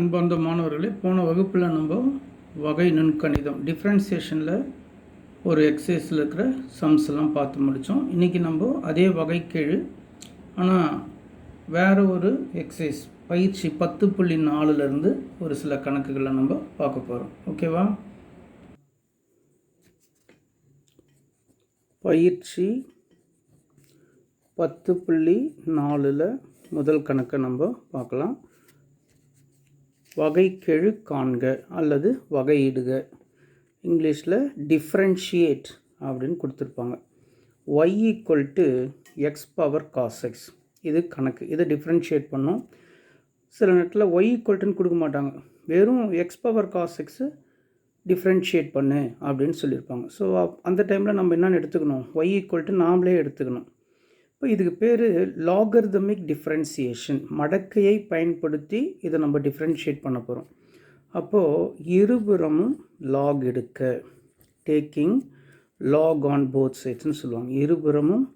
அன்பார்ந்த மாணவர்களே, போன வகுப்பில் நம்ம வகை நுண்கணிதம் டிஃப்ரென்சியேஷனில் ஒரு எக்ஸசைஸில் இருக்கிற சம்ஸ் எல்லாம் பார்த்து முடித்தோம். இன்றைக்கி நம்ம அதே வகை கீழ் ஆனால் வேறு ஒரு எக்ஸசைஸ் பயிற்சி 10.4லேருந்து ஒரு சில கணக்குகளை நம்ம பார்க்க போகிறோம். ஓகேவா? பயிற்சி 10.4ல் முதல் கணக்கை நம்ம பார்க்கலாம். வகைக்கெழு காண்க அல்லது வகையிடுக, இங்கிலீஷில் டிஃப்ரென்ஷியேட் அப்படின்னு கொடுத்துருப்பாங்க. y = x power cos x, இது கணக்கு. இதை டிஃப்ரென்ஷியேட் பண்ணோம். சில நேரத்தில் y = கொடுக்க மாட்டாங்க, வெறும் x power cos x differentiate பண்ணு அப்படின்னு சொல்லியிருப்பாங்க. ஸோ அந்த டைமில் நம்ம என்னென்னு எடுத்துக்கணும், y = நாமளே எடுத்துக்கணும். இப்போ இதுக்கு பேர் லாகர்தமிக் டிஃப்ரென்சியேஷன். மடக்கையை பயன்படுத்தி இதை நம்ம டிஃப்ரென்ஷியேட் பண்ண போகிறோம். அப்போது இருபுறமும் லாக் எடுக்க, டேக்கிங் லாக் ஆன் போத் சைட்ஸ்ன்னு சொல்லுவாங்க. இருபுறமும்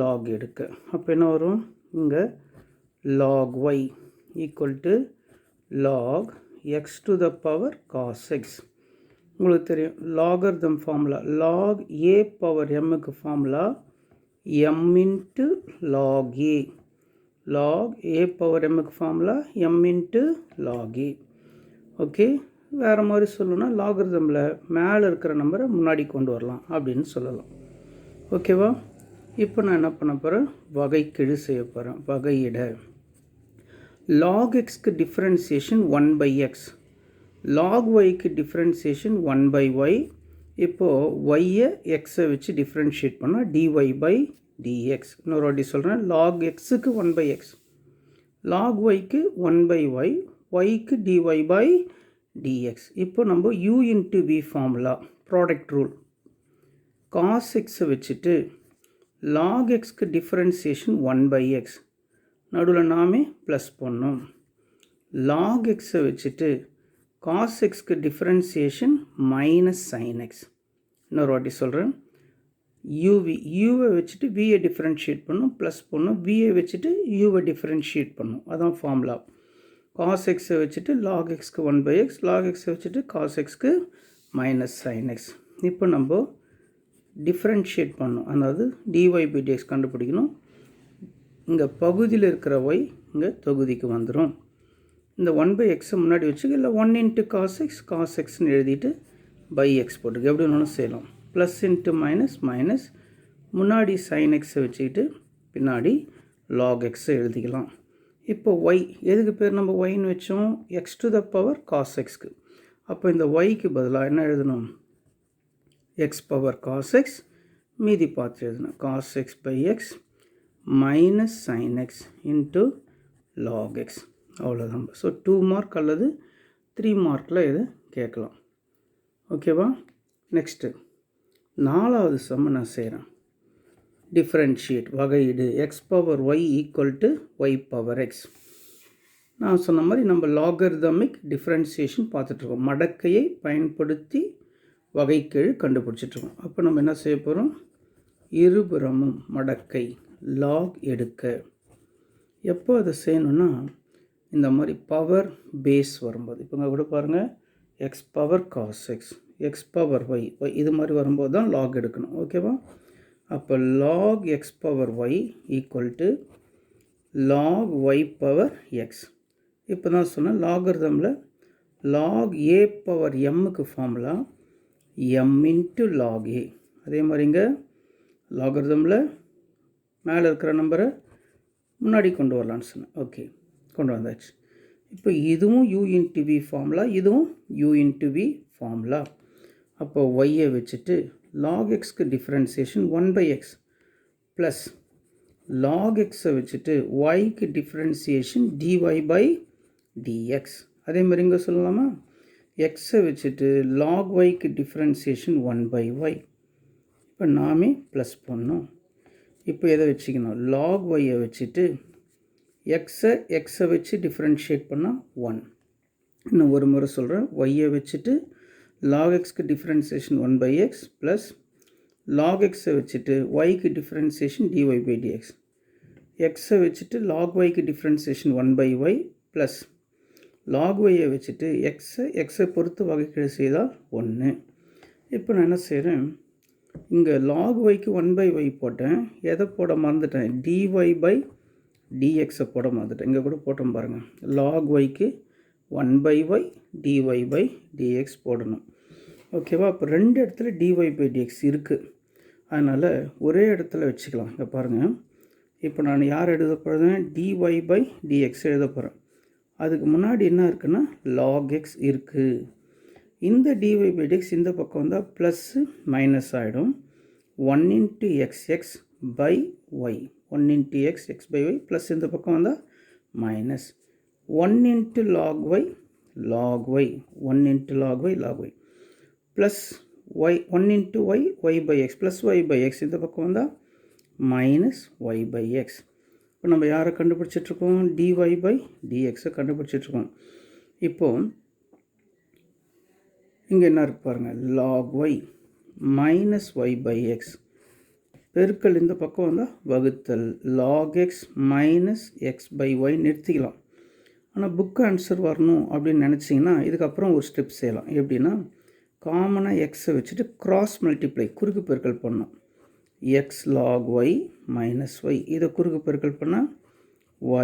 லாக் எடுக்க. அப்போ என்ன வரும், இங்கே log y = log x to the power cos x. உங்களுக்கு தெரியும் logarithm formula, log a power mக்கு formula m into log a. log a power mக்கு formula m into log a. Okay, வேறு மாதிரி சொல்லணும்னா லாகர்தமில் மேலே இருக்கிற நம்பரை முன்னாடி கொண்டு வரலாம் அப்படின்னு சொல்லலாம். ஓகேவா? இப்போ நான் என்ன பண்ண போகிறேன், வகைக்கெழு செய்ய போகிறேன். வகையிட log xக்கு டிஃப்ரென்சியேஷன் 1/x, log yக்கு டிஃப்ரென்சியேஷன் 1/y. இப்போது ஒய்யை எக்ஸை வச்சு டிஃப்ரென்ஷியேட் பண்ணால் dy/dx. இன்னொரு வாட்டி சொல்கிறேன், லாக் எக்ஸுக்கு 1/x, லாக் ஒய்க்கு 1/y, ஒய்க்கு dy/dx. இப்போ நம்ம u into v formula, product rule. Cos எக்ஸை வச்சுட்டு லாக் எக்ஸ்க்கு டிஃப்ரென்சியேஷன் 1/x, நடுவில் நாமே ப்ளஸ் பண்ணோம். லாக் எக்ஸை வச்சுட்டு காஸ் எக்ஸ்க்கு டிஃப்ரென்சியேஷன் மைனஸ் சைன் எக்ஸ். இன்னொரு வாட்டி சொல்கிறேன், யூவை வச்சுட்டு வியை டிஃப்ரென்ஷியேட் பண்ணும், ப்ளஸ் பண்ணும். வியை வச்சுட்டு யூவை டிஃப்ரென்ஷியேட் பண்ணும், அதான் ஃபார்முலா. காஸ் எக்ஸை வச்சுட்டு லாக் எக்ஸ்க்கு 1/x, லாக் எக்ஸை வச்சுட்டு காஸ் எக்ஸ்க்கு மைனஸ் சைன் எக்ஸ். இப்போ நம்ம டிஃப்ரென்ஷியேட் பண்ணணும், அதாவது dy/dx கண்டுபிடிக்கணும். இங்கே பகுதியில் இருக்கிற ஒய் இங்கே தொகுதிக்கு வந்துடும். இந்த 1/xை முன்னாடி வச்சுக்க, இல்லை 1 into cos x, cos xன்னு எழுதிட்டு பை எக்ஸ் போட்டுருக்கு. எப்படி வேணாலும் செய்யலாம். ப்ளஸ் இன்ட்டு மைனஸ், மைனஸ் முன்னாடி சைன் எக்ஸை வச்சுக்கிட்டு பின்னாடி லாக் எக்ஸை எழுதிக்கலாம். இப்போ ஒய் எதுக்கு பேர் நம்ம ஒய்ன்னு வச்சோம், x to the power cos xக்கு. அப்போ இந்த ஒய்க்கு பதிலாக என்ன எழுதணும், x பவர் cos x, மீதி பார்த்து எழுதணும் cos x/x minus sine x into log x. அவ்வளோதான். ஸோ 2 மார்க் அல்லது 3 மார்க்கில் இதை கேட்கலாம். ஓகேவா? நெக்ஸ்ட்டு 4வது சம் நான் செய்கிறேன். டிஃப்ரென்ஷியேட், வகையீடு. X power y = y power x. நான் சொன்ன மாதிரி நம்ம லாகர்தமிக் டிஃப்ரென்சியேஷன் பார்த்துட்ருக்கோம். மடக்கையை பயன்படுத்தி வகைக்கெழு கண்டுபிடிச்சிட்ருக்கோம். அப்போ நம்ம என்ன செய்ய போகிறோம், இருபுறமும் மடக்கை லாக் எடுக்க. எப்போ அதை செய்யணுன்னா, இந்த மாதிரி பவர் பேஸ் வரும்போது, இப்போ இங்கே கூட பாருங்கள், x power cos x, x power y, y இது மாதிரி வரும்போது தான் லாக் எடுக்கணும். ஓகேவா? அப்போ log x power y = log y power x. இப்போ தான் சொன்னேன் லாகர்தமில் லாக் ஏ பவர் எம்முக்கு formula m into log a. அதே மாதிரி இங்கே லாகர்தமில் மேலே இருக்கிற நம்பரை முன்னாடி கொண்டு வரலான்னு சொன்னேன். ஓகே, கொண்டு வந்தாச்சு. இப்போ இதுவும் u into v ஃபார்முலா, இதுவும் u into v ஃபார்முலா. அப்போ ஒய்யை வச்சுட்டு லாக் எக்ஸ்க்கு டிஃப்ரென்சியேஷன் 1/x ப்ளஸ் லாக் எக்ஸை வச்சுட்டு ஒய்க்கு டிஃப்ரென்சியேஷன் dy/dx. அதே மாதிரி இங்கே சொல்லலாமா, எக்ஸை வச்சுட்டு லாக் ஒய்க்கு டிஃப்ரென்சியேஷன் 1/y. இப்போ நாமே ப்ளஸ் பண்ணோம். இப்போ எதை வச்சுக்கணும், லாக் ஒய்யை வச்சுட்டு எக்ஸை வச்சு டிஃப்ரென்ஷியேட் பண்ணால் 1. இன்னும் ஒரு முறை சொல்கிறேன், ஒய்யை வச்சுட்டு லாக் எக்ஸ்க்கு டிஃப்ரென்சியேஷன் 1/x ப்ளஸ் லாக் எக்ஸை வச்சுட்டு ஒய்க்கு டிஃப்ரென்சியேஷன் dy/dx. எக்ஸை வச்சுட்டு லாக் ஒய்க்கு டிஃப்ரென்சியேஷன் 1/y ப்ளஸ் log yயை வச்சுட்டு எக்ஸை பொறுத்து வகைக்கெழு செய்தால் 1. இப்போ நான் என்ன செய்கிறேன், இங்கே log yக்கு 1/y போட்டேன், எதை போட மறந்துட்டேன், dy by dxை போட மறந்துட்டேன். இங்கே கூட போட்டோம் பாருங்கள், log yக்கு 1/y dy by dx போடணும். ஓகேவா? அப்போ ரெண்டு இடத்துல dy by dx இருக்குது, அதனால் ஒரே இடத்துல வச்சுக்கலாம். இங்கே பாருங்கள், இப்போ நான் யார் எழுத போகிறேன், dy by dx எழுத போகிறேன். அதுக்கு முன்னாடி என்ன இருக்குன்னா log x இருக்குது. இந்த dy by dx இந்த பக்கம் வந்தால் ப்ளஸ்ஸு மைனஸ் ஆகிடும். 1 into xx by y, 1 into x by y plus இந்த பக்கம் வந்தால் minus 1 into log y, 1 into log y plus y 1 into y by x plus y by x இந்த பக்கம் வந்தால் மைனஸ் y by x. இப்போ நம்ம யாரை கண்டுபிடிச்சிட்ருக்கோம், dy by dxை கண்டுபிடிச்சிட்ருக்கோம். இப்போது இங்கே என்ன இருக்கு பாருங்கள், log y minus y by x பெருக்கல் இந்த பக்கம் வந்தால் வகுத்தல் log x minus x by y நிறுத்திக்கலாம். ஆனால் புக் ஆன்சர் வரணும் அப்படின்னு நினச்சிங்கன்னா இதுக்கப்புறம் ஒரு ஸ்டெப் செய்யலாம். எப்படின்னா, காமனாக எக்ஸை வச்சுட்டு கிராஸ் மல்டிப்ளை குறுக்கு பெருக்கல் பண்ணணும். x log y minus y இதை குறுக்கு பெருக்கல் பண்ணால்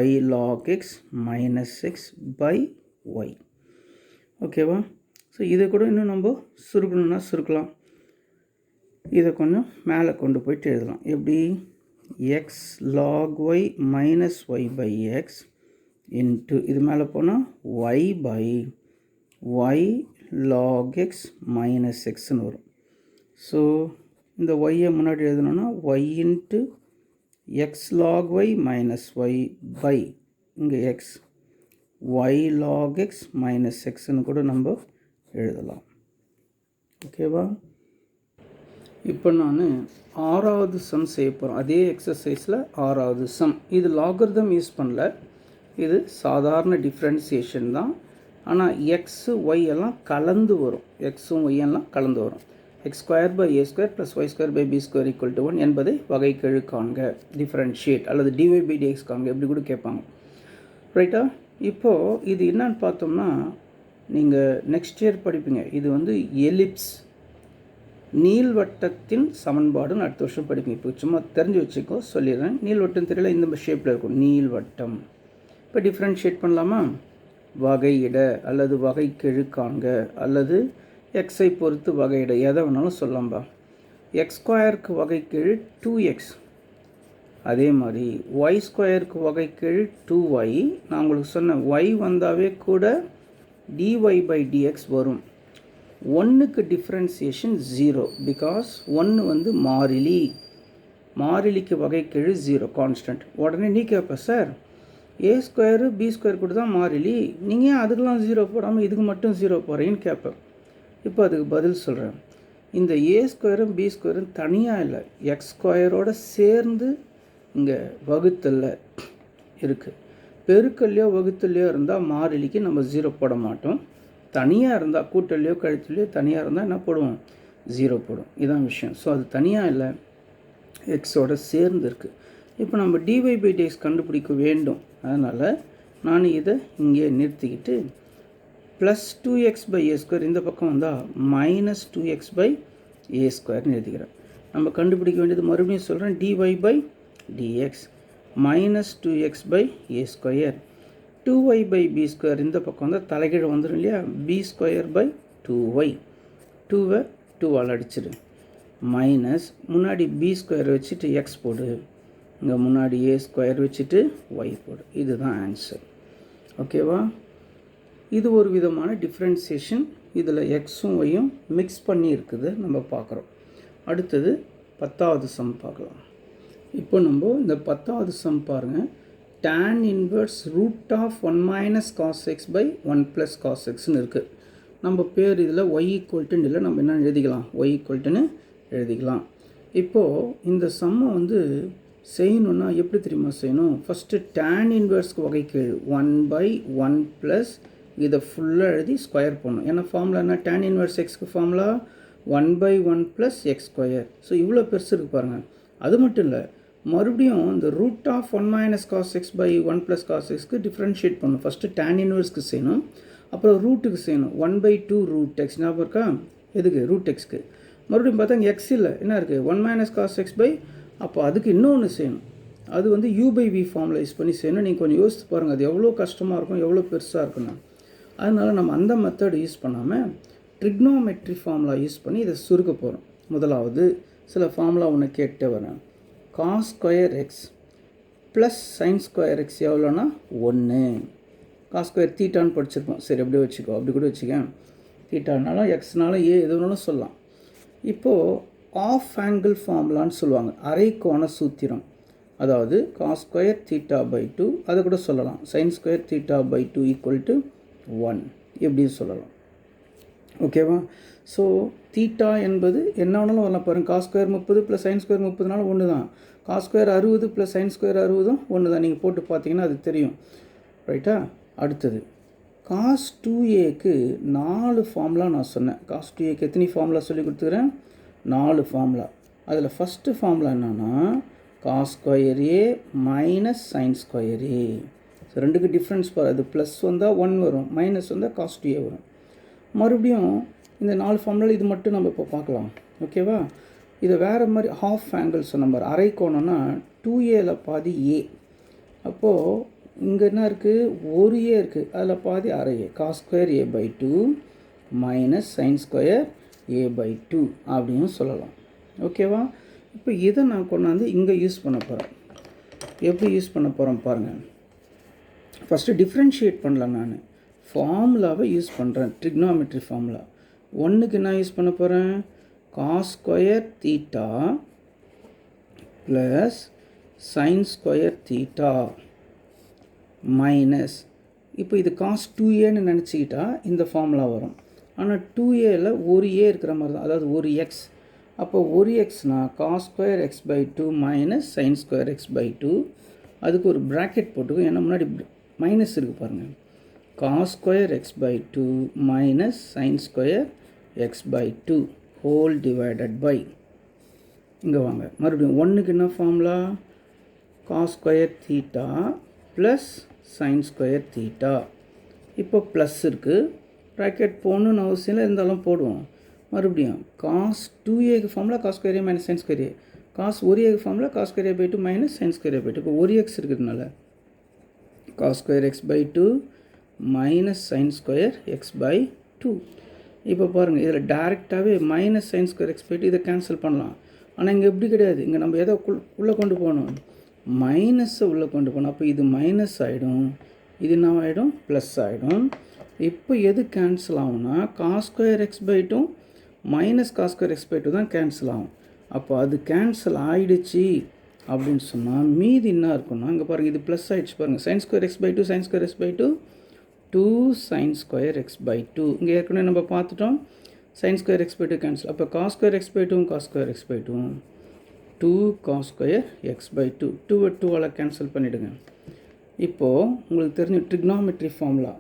y log x minus x by y. ஓகேவா? ஸோ இதை கூட இன்னும் நம்ம சுருக்கணுன்னா சுருக்கலாம். இதை கொஞ்சம் மேலே கொண்டு போயிட்டு எழுதலாம். எப்படி, x log y minus y by x into இது மேலே போனால் y by y log x minus xன்னு வரும். ஸோ இந்த yயை முன்னாடி எழுதணும்னா y இன்ட்டு x log y minus y by இங்கே x y log x minus xன்னு கூட நம்ம எழுதலாம். ஓகேவா? இப்போ நான் 6வது சம் செய்ய போகிறோம். அதே எக்ஸசைஸில் 6வது சம். இது லாகர்தம் யூஸ் பண்ணல, இது சாதாரண டிஃப்ரென்சியேஷன் தான். ஆனால் எக்ஸு ஒய் எல்லாம் கலந்து வரும், எக்ஸும் ஒய் எல்லாம் கலந்து வரும். x square by a square plus y square by b square equal to 1 என்பதை வகைக்கெழு காண்க, டிஃப்ரென்ஷியேட் அல்லது dy by dx காண்க, எப்படி கூட கேட்பாங்க. ரைட்டா? இப்போது இது என்னன்னு பார்த்தோம்னா, நீங்கள் நெக்ஸ்ட் இயர் படிப்பீங்க. இது வந்து எலிப்ஸ், நீள்வட்டத்தின் சமன்பாடுன்னு அடுத்த வருஷம் படிப்பீங்க. இப்போ சும்மா தெரிஞ்சு வச்சுக்கோ, சொல்லிடுறேன். நீள்வட்டம் தெரியல, இந்த ஷேப்பில் இருக்கும் நீள்வட்டம். இப்போ டிஃப்ரென்ஷியேட் பண்ணலாமா, வகையிட அல்லது வகைக்கெழு காண்க அல்லது எக்ஸை பொறுத்து வகையிட, எதை வேணாலும் சொல்லலாம்பா. எக்ஸ் ஸ்கொயருக்கு வகைக்கெழு 2x, அதே மாதிரி ஒய் ஸ்கொயருக்கு வகைக்கெழு 2y. நான் உங்களுக்கு சொன்னேன், ஒய் வந்தாவே கூட dy by dx வரும். 1க்கு டிஃப்ரென்சியேஷன் 0, பிகாஸ் 1 வந்து மாறிலி, மாறிலிக்கு வகைக்கெழு 0 கான்ஸ்டன்ட். உடனே நீ கேட்ப, sir a square b square கூட தான் மாறிலி, நீங்கள் ஏன் அதுக்கெலாம் 0 போடாமல் இதுக்கு மட்டும் 0 போகிறீங்கன்னு கேட்பேன். இப்போ அதுக்கு பதில் சொல்கிறேன். இந்த a ஸ்கொயரும் b ஸ்கொயரும் தனியாக இல்லை, எக்ஸ் ஸ்கொயரோடு சேர்ந்து இங்கே வகுத்தலில் இருக்குது. பெருக்கல்லையோ வகுத்தல்லையோ இருந்தால் மாறிலிக்கு நம்ம 0 போட மாட்டோம். தனியாக இருந்தால் கூட்டல்லையோ கழித்துலையோ தனியாக இருந்தால் என்ன போடுவோம், 0 போடும். இதுதான் விஷயம். ஸோ அது தனியாக இல்லை, எக்ஸோட சேர்ந்து இருக்குது. இப்போ நம்ம dy by dx கண்டுபிடிக்க வேண்டும். அதனால் நான் இதை இங்கே நிறுத்திக்கிட்டு plus 2x by a square இந்த பக்கம் வந்தால் மைனஸ் 2x by a ஸ்கொயர்னு எழுதிக்கிறேன். நம்ம கண்டுபிடிக்க வேண்டியது மறுபடியும் சொல்கிறேன், dy by dx minus 2x by a square, 2y by b square இந்த பக்கம் வந்தால் தலைகீழ் வந்துடும் இல்லையா, b ஸ்கொயர் by 2y, 2வை 2ஆல் அடிச்சிடு, மைனஸ் முன்னாடி b ஸ்கொயர் வச்சுட்டு x போடு, இங்கே முன்னாடி a ஸ்கொயர் வச்சுட்டு y போடு. இதுதான் ஆன்சர். ஓகேவா? இது ஒரு விதமான டிஃப்ரென்சியேஷன். இதில் எக்ஸும் ஒய்யும் மிக்ஸ் பண்ணி இருக்குது, நம்ம பார்க்குறோம். அடுத்தது 10வது சம் பார்க்கலாம். இப்போ நம்ம இந்த 10வது சம் பாருங்கள். tan inverse root of 1 minus cos x by 1 plus cos எக்ஸ்னு இருக்குது. நம்ம பேர் இதில் ஒய் ஈக்குவல்ட்டுன்னு இல்லை, நம்ம என்ன எழுதிக்கலாம், ஒய் ஈக்குவல்ட்டுன்னு எழுதிக்கலாம். இப்போது இந்த சம்மை வந்து செய்யணுன்னா எப்படி தெரியுமா செய்யணும், ஃபஸ்ட்டு tan இன்வர்ஸ்க்கு வகைக்கெழு 1 by 1 ப்ளஸ் இதை ஃபுல்லாக எழுதி ஸ்கொயர் பண்ணணும். ஏன்னா ஃபார்முலா என்ன, tan இன்வர்ஸ் எக்ஸ்க்கு formula 1 by 1 plus x square. So இவ்வளோ பெருசு இருக்குது பாருங்கள். அது மட்டும் இல்லை, மறுபடியும் இந்த root of 1 minus cos x by 1 plus cos எக்ஸ்க்கு டிஃப்ரென்ஷியேட் பண்ணணும். ஃபஸ்ட்டு டேன் இன்வர்ஸ்க்கு செய்யணும், அப்புறம் ரூட்டுக்கு செய்யணும். 1/2 ரூட் எக்ஸ் ஞாபகம் இருக்கா? எதுக்கு? ரூட் எக்ஸ்க்கு. மறுபடியும் பார்த்தா இங்கே எக்ஸ் இல்லை, என்ன இருக்குது? 1 மைனஸ் காஸ் எக்ஸ் பை, அப்போ அதுக்கு இன்னொன்று செய்யணும். அது வந்து u/v ஃபார்முலா யூஸ் பண்ணி செய்யணும். நீங்கள் கொஞ்சம் யோசித்து பாருங்கள், அது எவ்வளோ கஷ்டமாக இருக்கும், எவ்வளோ பெருசாக இருக்குன்னு. அதனால் நம்ம அந்த மெத்தட் யூஸ் பண்ணாமல் ட்ரிக்னோமெட்ரி ஃபார்முலா யூஸ் பண்ணி இதை சுருக்க போகிறோம். முதலாவது சில ஃபார்முலா ஒன்று கேட்டே வரேன். Cos square x plus sine square x எவ்வளோனா 1. காஸ் ஸ்கொயர் தீட்டான்னு படிச்சிருப்போம். சரி, அப்படியே வச்சுக்கோ, அப்படி கூட வச்சுக்கேன். தீட்டானாலும் எக்ஸ்னாலும் எது வேணாலும் சொல்லலாம். இப்போது ஆஃப் ஆங்கிள் ஃபார்முலான்னு சொல்லுவாங்க, அரைக்கோண சூத்திரம். அதாவது காஸ் ஸ்கொயர் தீட்டா பை 2, அதை கூட சொல்லலாம் sine square theta by 2 equal to 1, எப்படின்னு சொல்லலாம். ஓகேவா? ஸோ தீட்டா என்பது என்ன வேணாலும் வரலாம். பாருங்கள், cos square 30 plus sine square 30 ஒன்று தான். Cos square 60 plus sine square 60 ஒன்று தான். நீங்கள் போட்டு பார்த்தீங்கன்னா அது தெரியும். ரைட்டா? அடுத்தது காஸ் 2ஏக்கு 4 ஃபார்முலா நான் சொன்னேன். காஸ் 2ஏக்கு எத்தனை ஃபார்முலா சொல்லி கொடுத்துக்கிறேன்? 4 ஃபார்முலா. அதில் ஃபஸ்ட்டு ஃபார்முலா என்னென்னா cos square A minus sine square A. So ரெண்டுக்கு டிஃப்ரென்ஸ் பாரு, அது ப்ளஸ் வந்தால் 1 வரும், மைனஸ் வந்தால் காஸ் 2ஏ வரும். மறுபடியும் இந்த 4 ஃபார்முலா இது மட்டும் நம்ம இப்போ பார்க்கலாம். ஓகேவா? இதை வேறு மாதிரி ஹாஃப் ஆங்கிள் சொன்ன மாதிரி அரைக்கோணம்னா 2ஏல பாதி ஏ. அப்போது இங்கே என்ன இருக்குது? ஒரு ஏ இருக்குது, அதில் பாதி அரை a. Cos square A by 2 minus sine square A by 2 அப்படின்னு சொல்லலாம். ஓகேவா? இப்போ இதை நான் கொண்டாந்து இங்கே யூஸ் பண்ண போகிறேன். எப்படி யூஸ் பண்ண போகிறேன் பாருங்கள். ஃபஸ்ட்டு டிஃப்ரென்ஷியேட் பண்ணலாம். நான் ஃபார்முலாவை யூஸ் பண்ணுறேன், ட்ரிக்னாமெட்ரி ஃபார்முலா. 1க்கு என்ன யூஸ் பண்ண போகிறேன்? Cos square theta plus sine square theta minus, இப்போ இது காஸ் 2ஏன்னு நினச்சிக்கிட்டா இந்த ஃபார்முலா வரும். ஆனால் 2ஏல ஒரு ஏ இருக்கிற மாதிரி தான், அதாவது ஒரு எக்ஸ். அப்போ ஒரு எக்ஸ்னால் cos square x by 2 minus sine square x by 2. அதுக்கு ஒரு ப்ராக்கெட் போட்டுக்கும், ஏன்னா முன்னாடி மைனஸ் இருக்குது பாருங்கள். Cos square x by 2 minus sine square x by 2 whole divided by, இங்கே வாங்க மறுபடியும் 1க்கு என்ன formula? Cos square theta plus sine square theta. இப்போ ப்ளஸ் இருக்குது, ப்ராக்கெட் போகணுன்னு அவசியம் இல்லை, இருந்தாலும் போடுவோம். மறுபடியும் காஸ் 2ஏக்கு formula cos square A minus sine square A. Cos ஒரு ஏக்கு formula cos square A by 2 minus sine square A by 2. இப்போ ஒரு எக்ஸ் இருக்கிறதுனால cos square x by 2 minus sine square x by 2. இப்போ பாருங்கள், இதில் டேரெக்டாகவே minus sine square x by 2 இதை கேன்சல் பண்ணலாம். ஆனால் இங்கே எப்படி கிடையாது, இங்கே நம்ம எதை உள்ளே கொண்டு போகணும்? மைனஸை உள்ளே கொண்டு போகணும். அப்போ இது மைனஸ் ஆகிடும், இது என்ன ஆகிடும்? ப்ளஸ் ஆகிடும். இப்போ எது கேன்சல் ஆகும்னா cos square x by 2 minus cos square x by 2 தான் கேன்சல் ஆகும். அப்போ அது கேன்சல் ஆகிடுச்சு அப்படின்னு சொன்னால் மீதி என்ன இருக்குன்னா, இங்கே பாருங்கள், இது ப்ளஸ் ஆகிடுச்சு பாருங்கள். Sine square x by 2 sine square x by 2 2 sine square x by 2. இங்கே ஏற்கனவே நம்ம பார்த்துட்டோம், sine square x by 2 cancel. அப்போ cos square x by 2 cos square x by 2 2 cos square x by 2 2 2ஆல் கேன்சல் பண்ணிவிடுங்க. இப்போது உங்களுக்கு தெரிஞ்ச ட்ரிக்னாமெட்ரி ஃபார்முலா,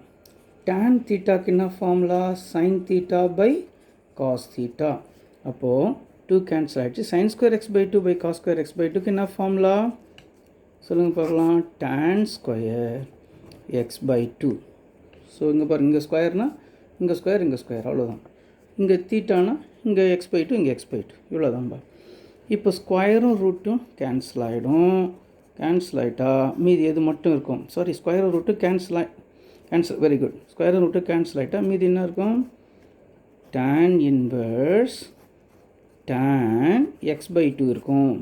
டேன் தீட்டாக்கு என்ன formula? Sine theta by cos theta. அப்போது 2 கேன்சல் ஆகிடுச்சு. Sign square x by 2 by cos square x by 2க்கு என்ன ஃபார்முலா சொல்லுங்கள் பார்க்கலாம்? Tan square x by 2. So இங்கே பாருங்கள், இங்கே ஸ்கொயர்னால் இங்கே ஸ்கொயர், இங்கே ஸ்கொயர், அவ்வளோதான். இங்கே தீட்டானா இங்கே எக்ஸ் பை 2 இங்கே எக்ஸ் பை 2, இவ்வளோதான்பா. இப்போ ஸ்கொயரும் ரூட்டும் கேன்சல் ஆகிடும். கேன்சல் ஆகிட்டா மீதி எது மட்டும் இருக்கும்? சாரி, ஸ்கொயரும் ரூட்டும் கேன்சல், வெரி குட். ஸ்கொயரும் ரூட்டு கேன்சல் ஆகிட்டா மீதி என்ன இருக்கும்? tan inverse tan x by 2 இருக்கும்.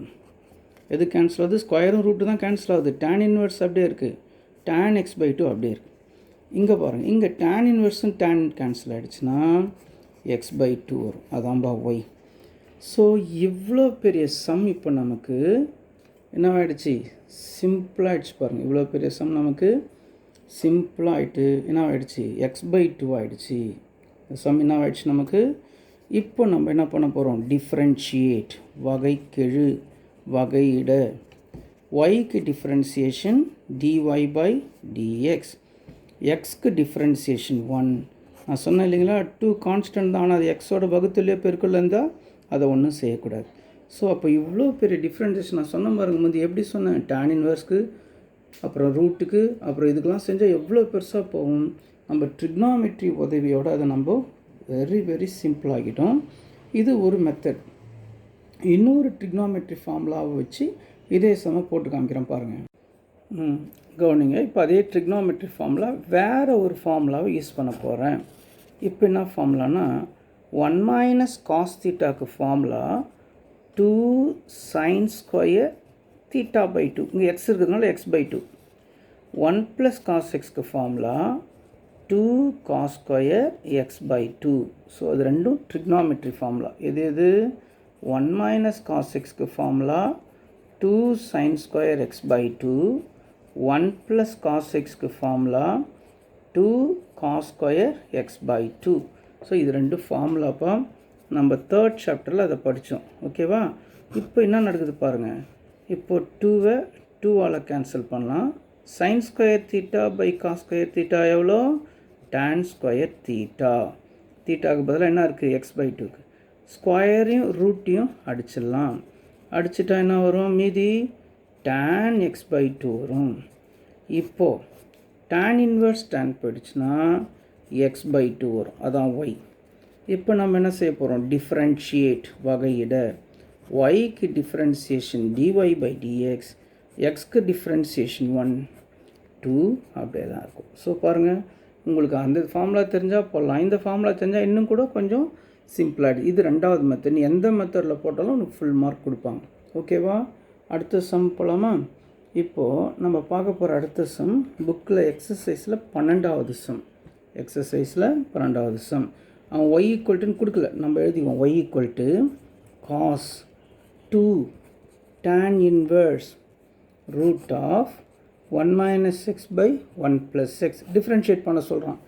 எது கேன்சல் ஆகுது? ஸ்கொயரும் ரூட்டு தான் கேன்சல் ஆகுது. tan இன்வர்ஸ் அப்படியே இருக்குது, tan எக்ஸ் பை 2 அப்படியே இருக்குது. இங்கே பாருங்கள், இங்கே tan இன்வர்ஸும் tan கேன்சல் ஆகிடுச்சுன்னா எக்ஸ் பை 2 வரும். அதான்பா ஒய். ஸோ இவ்வளோ பெரிய சம் இப்போ நமக்கு என்னவாகிடுச்சு? சிம்பிளாகிடுச்சு. பாருங்கள், இவ்வளோ பெரிய சம் நமக்கு சிம்பிளாகிட்டு என்னவாகிடுச்சு? எக்ஸ் பை 2 ஆகிடுச்சு. சம் என்னவாகிடுச்சு நமக்கு? இப்போ நம்ம என்ன பண்ண போகிறோம்? டிஃப்ரென்ஷியேட், வகைக்கெழு, வகையிட. ஒய்க்கு டிஃப்ரென்சியேஷன் dy பை dx, எக்ஸ்க்கு டிஃப்ரென்சியேஷன் 1. நான் சொன்னேன் இல்லைங்களா, 2 கான்ஸ்டன்ட் தான், ஆனால் அது எக்ஸோட வகுத்துலேயே பெருக்குள்ள இருந்தால் அதை ஒன்றும் செய்யக்கூடாது. ஸோ அப்போ இவ்வளோ பெரிய டிஃப்ரென்சேஷன் நான் சொன்ன பாருங்க முந்தி எப்படி சொன்னேன், tan இன்வர்ஸ்க்கு அப்புறம் ரூட்டுக்கு அப்புறம் இதுக்கெலாம் செஞ்சால் எவ்வளோ பெருசாக போகும். நம்ம ட்ரிக்னாமெட்ரி உதவியோடு அதை நம்ம வெரி வெரி சிம்பிளாகிட்டோம். இது ஒரு மெத்தட். இன்னொரு ட்ரிக்னாமெட்ரி ஃபார்முலாவை வச்சு இதே போட்டு காமிக்கிறேன் பாருங்கள். கவனிங்க. இப்போ அதே ட்ரிக்னாமெட்ரி ஃபார்முலா வேறு ஒரு ஃபார்முலாவை யூஸ் பண்ண போகிறேன். இப்போ என்ன ஃபார்முலானா 1 மைனஸ் காஸ் தீட்டாக்கு formula 2 sine square theta by 2. இங்கே எக்ஸ் இருக்கிறதுனால எக்ஸ் பை 2. 1 ப்ளஸ் காஸ் எக்ஸ்க்கு formula 2 cos square x by 2. So அது ரெண்டும் ட்ரிக்னாமெட்ரி ஃபார்முலா. எது 1 மைனஸ் காஸ் எக்ஸ்க்கு formula 2 sine square x by 2. 1 plus cos எக்ஸ்க்கு formula 2 cos square x by 2. So இது ரெண்டு ஃபார்முலாப்பா நம்ம 3rd சாப்டரில் அதை படித்தோம். ஓகேவா? இப்போ என்ன நடக்குது பாருங்கள். இப்போ 2வை 2ஆல் கேன்சல் பண்ணலாம். Sine square theta by cos square theta எவ்வளோ? tan square theta. தீட்டாவுக்கு பதிலாக என்ன இருக்குது? எக்ஸ் பை 2க்கு ஸ்கொயரையும் ரூட்டையும் அடிச்சிடலாம். அடிச்சிட்டா என்ன வரும்? மீதி tan எக்ஸ் பை 2 வரும். இப்போது tan இன்வர்ஸ் tan போயிடுச்சுன்னா எக்ஸ் பை 2 வரும். அதான் ஒய். இப்போ நம்ம என்ன செய்ய போகிறோம்? டிஃப்ரென்ஷியேட், வகையிட. ஒய்க்கு டிஃப்ரென்சியேஷன் dy பை dx, எக்ஸ்க்கு டிஃப்ரென்சியேஷன் 1 2 அப்படியே தான் இருக்கும். ஸோ பாருங்கள், உங்களுக்கு அந்த ஃபார்முலா தெரிஞ்சால் போடலாம். இந்த ஃபார்முலா தெரிஞ்சால் இன்னும் கூட கொஞ்சம் சிம்பிளாகிடு. இது ரெண்டாவது மெத்தட். எந்த மெத்தடில் போட்டாலும் உனக்கு ஃபுல் மார்க் கொடுப்பாங்க. ஓகேவா? அடுத்த சம் போகலாமா? இப்போது நம்ம பார்க்க போகிற அடுத்த சம் புக்கில் எக்ஸசைஸில் 12வது சம். எக்ஸசைஸில் 12வது சம். அவன் ஒய் ஈக்குவல்ட்டுன்னு கொடுக்கல, நம்ம எழுதிக்குவோம். Y equal to cos 2 tan inverse root of 1 minus x by 1 plus x. Differentiate பண்ண சொல்கிறான்.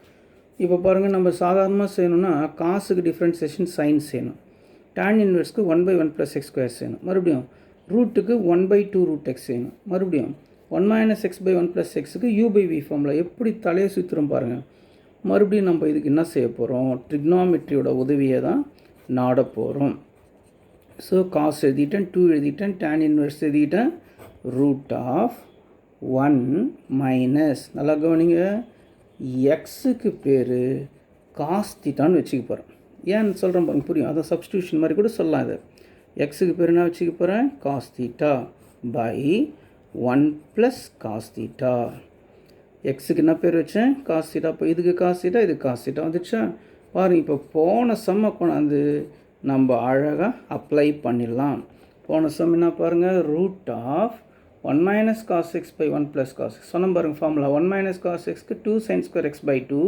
இப்போ பாருங்கள், நம்ம சாதாரணமாக செய்யணும்னா காசுக்கு டிஃப்ரென்சியேஷன் சைன் செய்யணும். tan இன்வர்ஸ்க்கு 1 பை 1 ப்ளஸ் எக்ஸ் ஸ்கொயர் செய்யணும். மறுபடியும் ரூட்டுக்கு 1 பை 2 ரூட் எக்ஸ் செய்யணும். மறுபடியும் 1 மைனஸ் எக்ஸ் பை 1 ப்ளஸ் எக்ஸுக்கு யூ பை வி ஃபார்முலா. எப்படி தலையை சுற்றுறோம் பாருங்கள். மறுபடியும் நம்ம இதுக்கு என்ன செய்ய போகிறோம்? ட்ரிக்னாமெட்ரியோட உதவியை தான் நாட போகிறோம். ஸோ காஸ் எழுதிட்டேன், 2 எழுதிட்டேன், tan இன்வர்ஸ் எழுதிட்டேன், ரூட் ஆஃப் 1 மைனஸ், நல்லா கவனிங்க, எக்ஸுக்கு பேர் காஸ் தீட்டான்னு வச்சுக்க போகிறேன். ஏன்னு சொல்கிறேன் பாருங்க, புரியும். அதான் சப்ஸ்டியூஷன் மாதிரி கூட சொல்லலாம். இது எக்ஸுக்கு பேர் என்ன வச்சுக்க போகிறேன்? Cos theta by 1 plus cos theta. எக்ஸுக்கு என்ன பேர் வச்சேன்? Cos theta. இப்போ இதுக்கு காஸ் தீட்டா, இதுக்கு காஸ் தீட்டா வந்துடுச்சா? பாருங்கள், இப்போ போன சம்மை கொண்டாந்து நம்ம அழகாக அப்ளை பண்ணிடலாம். போன சம் என்ன பாருங்கள்? Root of 1 minus cos x by 1 plus cos x சொன்ன பாருங்கள் ஃபார்முலா. 1 மைனஸ் காஸ் எக்ஸ்க்கு 2 sine square x by 2,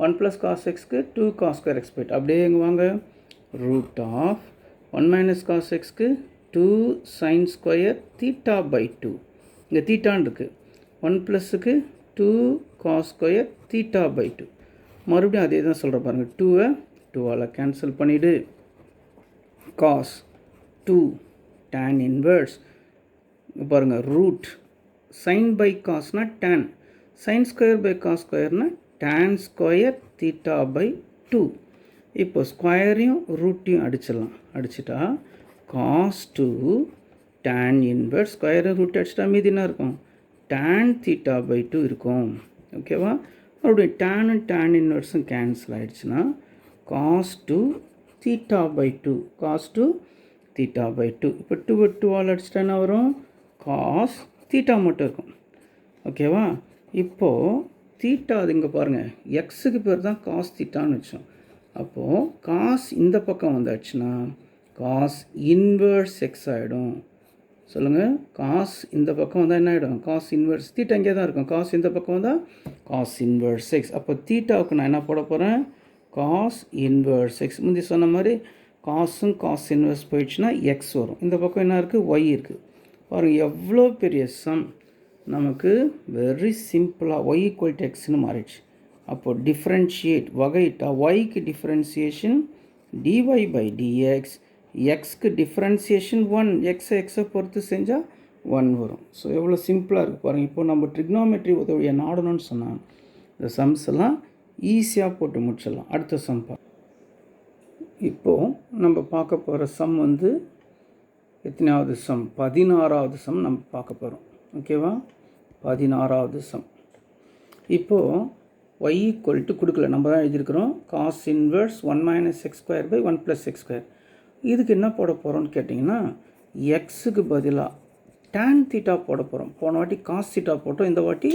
1 plus cos எக்ஸ்க்கு 2 காஸ் ஸ்கொயர் எக்ஸ் பை 2. அப்படியே எங்கே வாங்க? ரூட் ஆஃப் 1 மைனஸ் காஸ் எக்ஸ்க்கு 2 சைன் ஸ்கொயர் தீட்டா பை 2. இங்கே தீட்டான் இருக்குது. 1 ப்ளஸுக்கு 2 காஸ் ஸ்கொயர் தீட்டா பை 2. மறுபடியும் அதே தான் சொல்கிற பாருங்கள். 2வை 2ஆல் கேன்சல் பண்ணிவிடு. காஸ் 2 tan இன்வர்ஸ் பாருங்கள், ரூட் சைன் பை காஸ்னால் tan, sine square by cos ஸ்கொயர்னால் tan ஸ்கொயர் தீட்டா பை 2. இப்போ ஸ்கொயரையும் ரூட்டையும் அடிச்சிடலாம். அடிச்சிட்டா காஸ் 2 tan இன்வர்ஸ் ஸ்கொயரை ரூட் அடிச்சிட்டா மீதி என்ன இருக்கும்? tan தீட்டா பை 2 இருக்கும். ஓகேவா? மறுபடியும் tan இன்வர்ஸும் கேன்சல் ஆகிடுச்சுன்னா cos 2 theta by 2, cos 2 theta by 2. இப்போ 2 2ஆல் அடிச்சிட்டா என்ன வரும்? காஸ் தீட்டா மட்டும் இருக்கும். ஓகேவா? இப்போது தீட்டா அது இங்கே பாருங்கள், எக்ஸுக்கு பேர் தான் காஸ் தீட்டான்னு வச்சோம். அப்போது காஸ் இந்த பக்கம் வந்தாச்சுன்னா காஸ் இன்வர்ஸ் எக்ஸ் ஆகிடும். சொல்லுங்கள், காஸ் இந்த பக்கம் வந்தால் என்ன ஆகிடும்? Cos inverse. தீட்டா இங்கே தான் இருக்கும். காஸ் இந்த பக்கம் வந்தால் காஸ் இன்வர்ஸ் எக்ஸ். அப்போ தீட்டாவுக்கு நான் என்ன போட போகிறேன்? Cos inverse x. முந்தி சொன்ன மாதிரி காஸும் காஸ் இன்வர்ஸ் போயிடுச்சுன்னா எக்ஸ் வரும். இந்த பக்கம் என்ன இருக்குது? ஒய் இருக்குது. பாருங்கள், எவ்வளோ பெரிய சம் நமக்கு வெரி சிம்பிளாக ஒய் ஈக்குவல் டு எக்ஸ்னு மாறிடுச்சு. அப்போது டிஃப்ரென்ஷியேட், வகையிட்டா ஒய்க்கு டிஃப்ரென்சியேஷன் டிஒய் பை டிஎக்ஸ், எக்ஸ்க்கு டிஃப்ரென்சியேஷன் 1, எக்ஸை பொறுத்து செஞ்சால் 1 வரும். ஸோ எவ்வளோ சிம்பிளாக இருக்குது பாருங்கள். இப்போ நம்ம ட்ரிக்னாமெட்ரி உதவியை நாடணும்னு சொன்னாங்க. இந்த சம்ஸ் எல்லாம் ஈஸியாக போட்டு முடிச்சிடலாம். அடுத்த சம் இப்போது நம்ம பார்க்க போகிற சம் வந்து எத்தனாவது சம்? 16வது சம் நம்ம பார்க்க போகிறோம். ஓகேவா? 16வது சம். இப்போது y ஈக்குவல் டு கொடுக்கல, நம்ம தான் எழுதியிருக்கிறோம். Cos inverse 1 minus x square by 1 plus x square. இதுக்கு என்ன போட போகிறோம்னு கேட்டிங்கன்னா, எக்ஸுக்கு பதிலாக டேன் தீட்டா போட போகிறோம். போன வாட்டி காஸ் தீட்டா போட்டோம், இந்த வாட்டி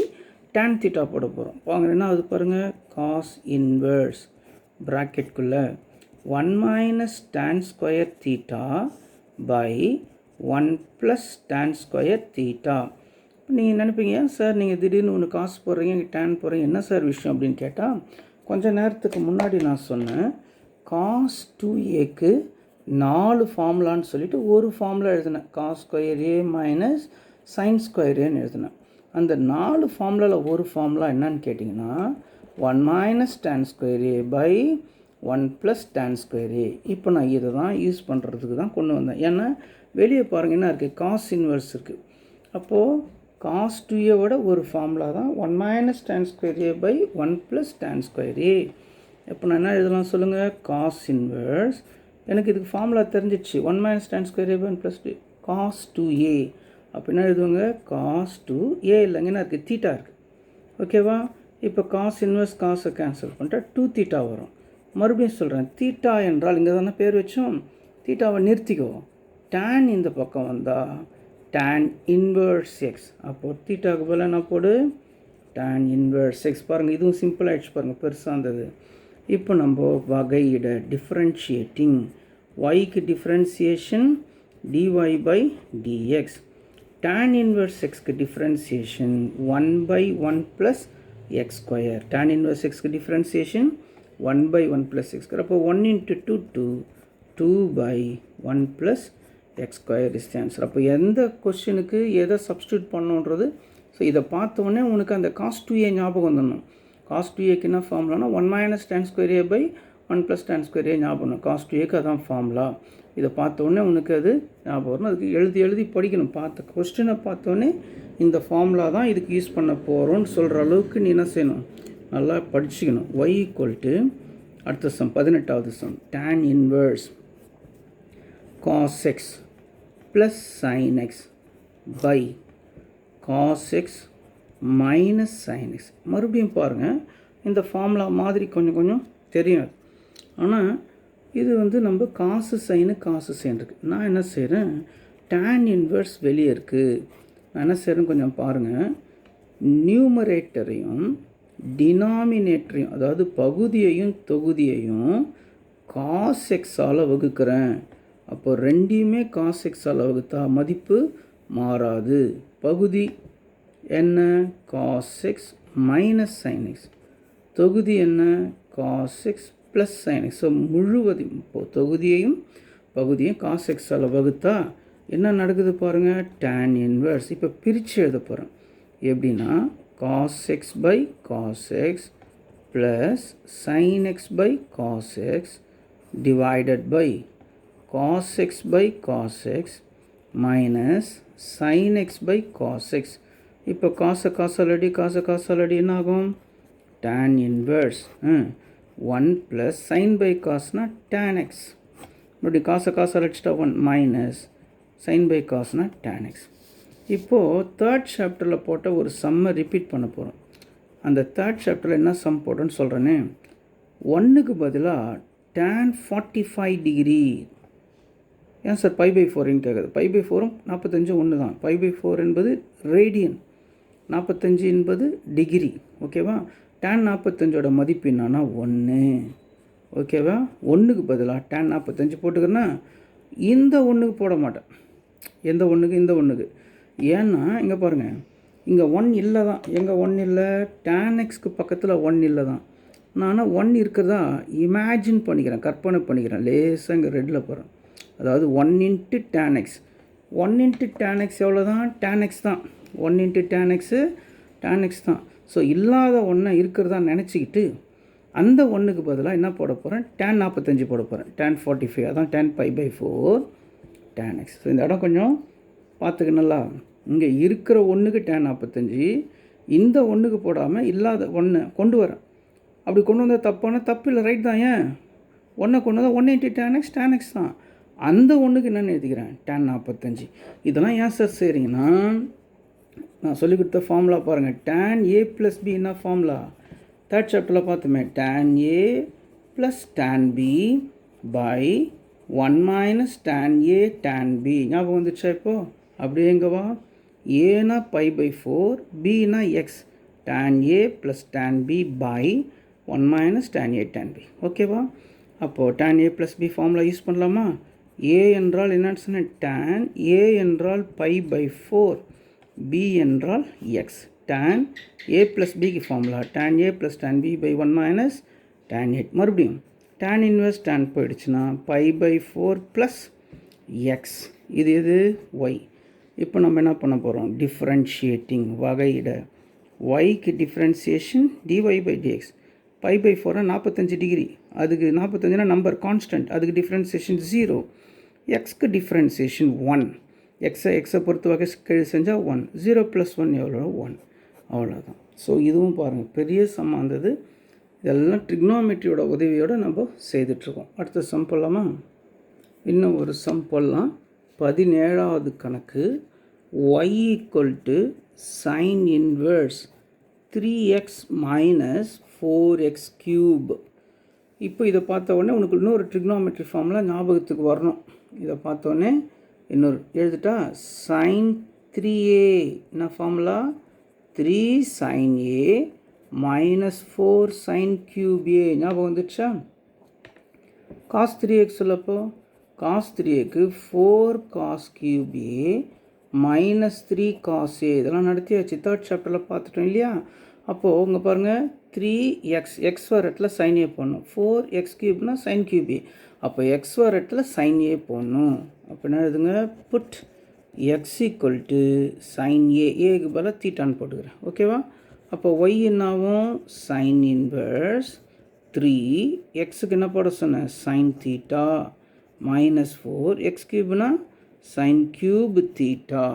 டேன் தீட்டா போட போகிறோம். வாங்க என்ன அது பாருங்கள். காஸ் இன்வெர்ஸ் ப்ராக்கெட்குள்ளே 1 minus tan square theta by 1 plus tan square theta. நீங்கள் நினைப்பீங்க, சார் நீங்கள் திடீர்னு ஒன்று காசு போடுறீங்க, டேன் போடுறீங்க, என்ன சார் விஷயம் அப்படின்னு கேட்டால், கொஞ்சம் நேரத்துக்கு முன்னாடி நான் சொன்னேன் காஸ் 2aக்கு 4 ஃபார்முலான்னு சொல்லிட்டு ஒரு ஃபார்முலா எழுதினேன். Cos square A minus sine square ஏன்னு எழுதினேன். அந்த 4 ஃபார்முலாவில் ஒரு ஃபார்முலா என்னன்னு கேட்டிங்கன்னா 1 minus tan square A by 1 plus tan square a. இப்போ நான் இதை தான் யூஸ் பண்ணுறதுக்கு தான் கொண்டு வந்தேன். ஏன்னா வெளியே பாருங்கள் என்ன இருக்குது, காஸ் இன்வெர்ஸ் இருக்குது. அப்போது காஸ் 2a ஒரு ஃபார்முலா தான் 1 minus tan square A by 1 plus tan square a. இப்போ நான் என்ன எழுதலாம் சொல்லுங்கள். காஸ் இன்வெர்ஸ், எனக்கு இதுக்கு ஃபார்முலா தெரிஞ்சிடுச்சு. 1 minus tan square A by 1 plus cos 2a. அப்போ என்ன எழுதுவாங்க, காஸ் 2a இல்லைங்க, என்ன இருக்குது, தீட்டா இருக்குது. ஓகேவா? இப்போ காஸ் இன்வெர்ஸ் காசை கேன்சல் பண்ணிட்டா 2 தீட்டா வரும். மறுபடியும் சொல்கிறேன், தீட்டா என்றால் இங்கே தானே பேர் வச்சோம், தீட்டாவை நிறுத்திக்கோ. டேன் இந்த பக்கம் வந்தால் டேன் இன்வெர்ஸ் எக்ஸ். அப்போது தீட்டாவுக்கு பதிலாக என்ன போடு, டேன் இன்வெர்ஸ் எக்ஸ். பாருங்கள், இதுவும் சிம்பிள் ஆகிடுச்சு பாருங்கள், பெருசாக இருந்தது. இப்போ நம்ம வகையிட டிஃப்ரென்ஷியேட்டிங், ஒய்க்கு differentiation dy by dx, tan inverse எக்ஸ்க்கு differentiation 1 by 1 plus x square. tan inverse எக்ஸ்க்கு differentiation 1 by 1 plus x square. அப்போ 1 into 2 2 by 1 plus x square is the answer. அப்போ எந்த கொஸ்டினுக்கு எதை சப்ஸ்டியூட் பண்ணணுன்றது, ஸோ இதை பார்த்தோன்னே உனக்கு அந்த காஸ் 2a ஞாபகம் வந்துடணும். காஸ் 2aக்கு என்ன ஃபார்முலானா 1 minus tan square A by 1 plus tan square a ஞாபகம். காஸ் 2aக்கு அதான் ஃபார்முலா. இதை பார்த்தோன்னே உனக்கு அது ஞாபகம் வரணும். அதுக்கு எழுதி படிக்கணும். கொஸ்டினை பார்த்தோன்னே இந்த ஃபார்முலா தான் இதுக்கு யூஸ் பண்ண போகிறோன்னு சொல்கிற அளவுக்கு நீ என்ன செய்யணும், நல்லா படிச்சுக்கணும். y ஈக்குவல் டு அடுத்த சம் 18வது sum, tan inverse cos x ப்ளஸ் sin x by cos x minus sin x. மறுபடியும் பாருங்கள், இந்த ஃபார்முலா மாதிரி கொஞ்சம் தெரியும். ஆனால் இது நம்ம காசு சைனு இருக்குது. நான் என்ன செய்கிறேன், டேன் இன்வெர்ஸ் வெளியே இருக்குது. நான் என்ன செய்கிறேன் கொஞ்சம் பாருங்கள். நியூமரேட்டரையும் டினாமினேட்டரையும், அதாவது பகுதியையும் தொகுதியையும் காஸ் எக்ஸால் வகுக்கிறேன். அப்போ ரெண்டையுமே காஸ் எக்ஸால் வகுத்தா மதிப்பு மாறாது. பகுதி என்ன, cos x minus sine x. தொகுதி என்ன, cos x plus sine x. So முழுவதும் இப்போது தொகுதியையும் பகுதியும் காஸ் எக்ஸால் வகுத்தா என்ன நடக்குது பாருங்கள், டேன் இன்வெர்ஸ். இப்போ பிரித்து எழுத போகிறேன். எப்படின்னா cos x by cos x plus sine x by cos x divided by cos x by cos x minus sine x by cos x. இப்போ காசாலடி என்ன ஆகும், tan inverse 1 plus sine by காஸ்னால் டேன் எக்ஸ். இப்படி காசால் அடிச்சிட்டா 1 minus sine by காஸ்னால் tan x. இப்போது தேர்ட் சாப்டரில் போட்ட ஒரு சம்மை ரிப்பீட் பண்ண போகிறோம். அந்த தேர்ட் சாப்டரில் என்ன சம் போட்டோன்னு சொல்கிறேனே, 1க்கு பதிலாக tan 45 டிகிரி. ஏன் சார் π/4ன்னு கேட்குது. π/4ம் 45 ஒன்று தான். π/4 என்பது ரேடியன், 45 என்பது டிகிரி. ஓகேவா? tan 45ஓட மதிப்பு என்னன்னா 1. ஓகேவா? 1க்கு பதிலாக tan 45 போட்டுக்கிறேன்னா இந்த 1க்கு போட மாட்டேன். எந்த 1க்கு, இந்த 1க்கு. ஏன்னா இங்கே பாருங்கள், இங்கே 1 இல்லை தான். எங்கே 1 இல்லை, tan xக்கு பக்கத்தில் 1 இல்லை தான். நான் 1 இருக்கிறதா இமேஜின் பண்ணிக்கிறேன், கற்பனை பண்ணிக்கிறேன். லேசாக இங்கே ரெட்டில் போகிறேன். அதாவது 1 into tan x. 1 into tan x எவ்வளோ தான், tan x தான். 1 இன்ட்டு tan x தான். ஸோ இல்லாத 1 இருக்கிறதா நினச்சிக்கிட்டு அந்த 1க்கு பதிலாக என்ன போட போகிறேன், tan 45 போட போகிறேன். tan 45 அதான் tan π/4 tan x. ஸோ இந்த இடம் கொஞ்சம் பார்த்துக்கணும்ல. இங்கே இருக்கிற 1க்கு tan 45, இந்த 1க்கு போடாமல் இல்லாத 1 கொண்டு வரேன். அப்படி கொண்டு வந்தால் தப்பு இல்லை, ரைட் தான். ஏன் 1 கொண்டு வந்தால் 1 இன்ட்டு tan x தான். அந்த ஒன்றுக்கு என்னென்னு எழுதிக்கிறேன் tan 45. இதெல்லாம் ஏன் சார் சரிங்கன்னா நான் சொல்லிக் கொடுத்த ஃபார்முலா பாருங்கள். tan a + b என்ன ஃபார்முலா தேர்ட் சாப்டரில் பார்த்துமே tan a + tan b by 1 - tan a tan b. ஞாபகம் வந்துச்சா இப்போது? அப்படியே எங்கவா ஏனா π/4 bனா x tan a + tan b by 1 - tan a tan b. ஓகேவா? அப்போது tan a + b formula use பண்ணலாமா? a என்றால் என்னன்னு சொன்னேன் tan, a என்றால் π/4, b என்றால் x. tan a + b க்கு formula tan a + tan b by 1 - tan a. மறுபடியும் tan இன்வெர்ஸ் tan போயிடுச்சுன்னா π/4 + x. இது y. இப்போ நம்ம என்ன பண்ண போகிறோம்? டிஃப்ரென்ஷியேட்டிங், வகையிட. yக்கு டிஃப்ரென்சியேஷன் dy/dx. π/4 45 டிகிரி, அதுக்கு 45னா நம்பர் கான்ஸ்டன்ட், அதுக்கு டிஃப்ரென்சியேஷன் 0. எக்ஸ்க்கு டிஃப்ரென்சியேஷன் 1. எக்ஸை பொறுத்த வகை கீழே செஞ்சால் 1. 0 + 1 எவ்வளோ? 1. அவ்வளோதான். ஸோ இதுவும் பாருங்கள் பெரிய சம் வந்தது. இதெல்லாம் ட்ரிக்னோமெட்ரியோட உதவியோடு நம்ம செய்துட்ருக்கோம். அடுத்த சம் போடலாமா? இன்னும் ஒரு சம் போடலாம். 17வது கணக்கு. y = sin inverse 3x - 4x³. இப்போ இதை பார்த்த உடனே உனக்கு இன்னொரு ட்ரிக்னோமெட்ரி ஃபார்முலா ஞாபகத்துக்கு வரணும். இதை பார்த்தோன்னே இன்னொரு எழுதிட்டா sin 3a என்ன ஃபார்முலா? 3 sin a - 4 sin³ ஞாபகம் வந்துடுச்சா? cos 3x சொல்லப்போ cos 3aக்கு 4 cos³ -3 cos a இதெல்லாம் நடத்தியாச்சு. தேர்ட் சாப்டரில் பார்த்துட்டோம் இல்லையா? அப்போது இங்கே பாருங்கள் 3x x வர இடத்துல sin a போடணும். 4x³ sin³. அப்போ x வர இடத்துல sin a போடணும். அப்போ என்ன எழுதுங்க? Put x = sin a. ஏக்கு பதிலாக தீட்டான்னு போட்டுக்கிறேன். ஓகேவா? அப்போ y என்னாவும் sin inverse 3 xக்கு என்ன போட சொன்னேன்? sin theta -4 x³ sin³ theta.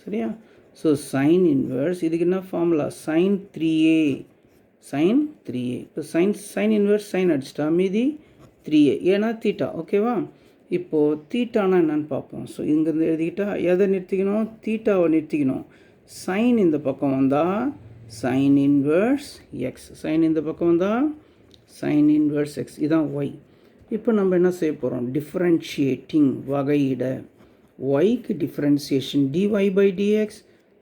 சரியா? ஸோ sin inverse இதுக்கு என்ன formula? sin 3a. sin 3a. இப்போ sin inverse sin அடிச்சிட்டா மீதி 3a. ஏன்னா தீட்டா. ஓகேவா? இப்போது தீட்டானா என்னன்னு பார்ப்போம். ஸோ இங்கேருந்து எழுதிக்கிட்டா எதை நிறுத்திக்கணும்? தீட்டாவை நிறுத்திக்கணும். சைன் இந்த பக்கம் வந்தால் sin inverse x. சைன் இந்த பக்கம் வந்தால் sin inverse x. இதான் y. இப்போ நம்ம என்ன செய்ய போகிறோம்? டிஃப்ரென்ஷியேட்டிங், வகையிட. yக்கு டிஃப்ரென்சியேஷன் dy/dx.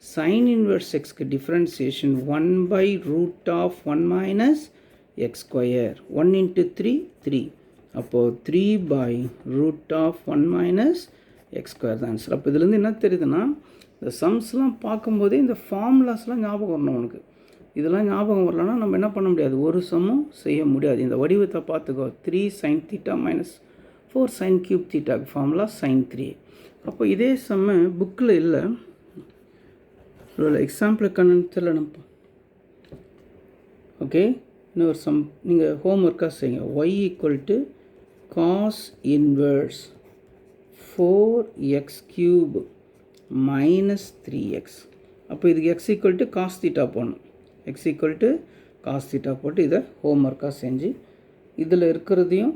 sin inverse xக்கு டிஃப்ரென்சியேஷன் 1/√1 - x². 1 × 3 3. அப்போது 3/√1 - x² தான் ஆன்சர். அப்போ இதுலேருந்து என்ன தெரியுதுன்னா இந்த சம்ஸ்லாம் பார்க்கும்போதே இந்த ஃபார்முலாஸ்லாம் ஞாபகம் வரணும் உனக்கு. இதெல்லாம் ஞாபகம் வரலன்னா நம்ம என்ன பண்ண முடியாது? ஒரு சம்மும் செய்ய முடியாது. இந்த வடிவத்தை பார்த்துக்கோ. 3 sin θ - 4 sin³ θ ஃபார்முலா sin 3. அப்போ இதே சம்ம புக்கில் இல்லை, எக்ஸாம்பிள் கணத்தில் நம்ம. ஓகே, இன்னொரு சம் நீங்கள் ஹோம்ஒர்க்காக செய்யுங்க. y = cos inverse 4x³ - 3x. அப்போ இதுக்கு x = cos θ போடணும். x = cos θ போட்டு இதை ஹோம்ஒர்க்காக செஞ்சு இதில் இருக்கிறதையும்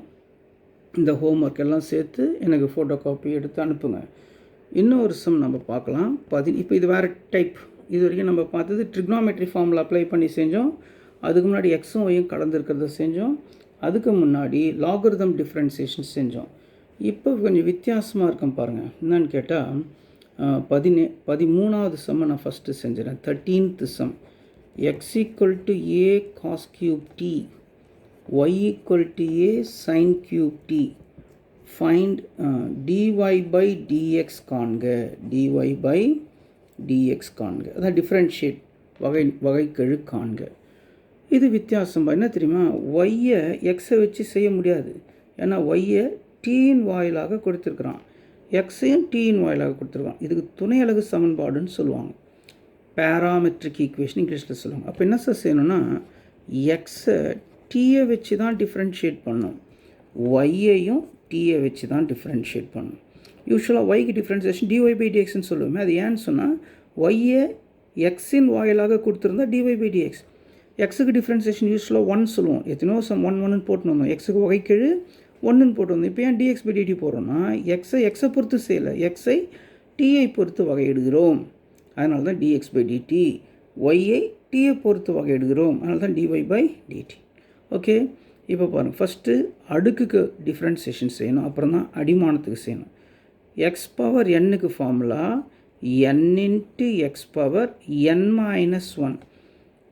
இந்த ஹோம்ஒர்க் எல்லாம் சேர்த்து எனக்கு ஃபோட்டோ காப்பி எடுத்து அனுப்புங்க. இன்னொரு சம் நம்ம பார்க்கலாம். இப்போ இது வேறு டைப். இது வரைக்கும் நம்ம பார்த்தது ட்ரிக்னோமெட்ரி ஃபார்முலா அப்ளை பண்ணி செஞ்சோம். அதுக்கு முன்னாடி எக்ஸும் ஒய்யும் கலந்துருக்கிறத செஞ்சோம். அதுக்கு முன்னாடி லாகரிதம் டிஃப்ரென்சியேஷன் செஞ்சோம். இப்போ கொஞ்சம் வித்தியாசமாக இருக்கும் பாருங்கள். என்னன்னு கேட்டால் 13வது சம்மை நான் ஃபஸ்ட்டு செஞ்சிடறேன். 13th sum. x = a cos³ t, y = a sin³ t. Find dy/dx காண்க. dy/dx காண்க. அதான் டிஃப்ரென்ஷியேட், வகைக்கெழு காண்க. இது வித்தியாசம். என்ன தெரியுமா? ஒய்யை எக்ஸை வச்சு செய்ய முடியாது. ஏன்னா ஒய்யை டீயின் வாயிலாக கொடுத்துருக்குறான், எக்ஸையும் டீயின் வாயிலாக கொடுத்துருக்கான். இதுக்கு துணை அலகு சமன்பாடுன்னு சொல்லுவாங்க. பேராமெட்ரிக் ஈக்குவேஷன் இங்கிலீஷில் சொல்லுவாங்க. அப்போ என்ன சார் செய்யணும்னா எக்ஸை டீயை வச்சு தான் டிஃப்ரென்ஷியேட் பண்ணணும், ஒய்யையும் டீயை வச்சு தான் டிஃப்ரென்ஷியேட் பண்ணணும். யூஸ்வலாக ஒய்க்கு டிஃப்ரென்சியேஷன் dy/dxன்னு சொல்லுவோமே. அது ஏன்னு சொன்னால் ஒய்யை எக்ஸின் வாயிலாக கொடுத்துருந்தா dy/dx. எக்ஸுக்கு டிஃப்ரென்சியேஷன் யூஸ்வலாக 1 சொல்லுவோம். எத்தனையோ சம் 1 1ன்னு போட்டுன்னு வந்தோம். எக்ஸுக்கு வகைக்கெழு ஒன்றுன்னு போட்டு வந்தோம். இப்போ ஏன் dx by dt போடுறோம்னா எக்ஸை பொறுத்து செய்யலை, எக்ஸை டீயை பொறுத்து வகையிடுகிறோம். அதனால தான் dx by dt. ஒய்யை டீயை பொறுத்து வகையிடுகிறோம். அதனால தான் dy by dt. ஓகே, இப்போ பாருங்கள், ஃபஸ்ட்டு அடுக்குக்கு டிஃப்ரென்சியேஷன் செய்யணும், அப்புறம் தான் அடிமானத்துக்கு செய்யணும். எக்ஸ் பவர் எண்ணுக்கு formula n into X power n minus 1.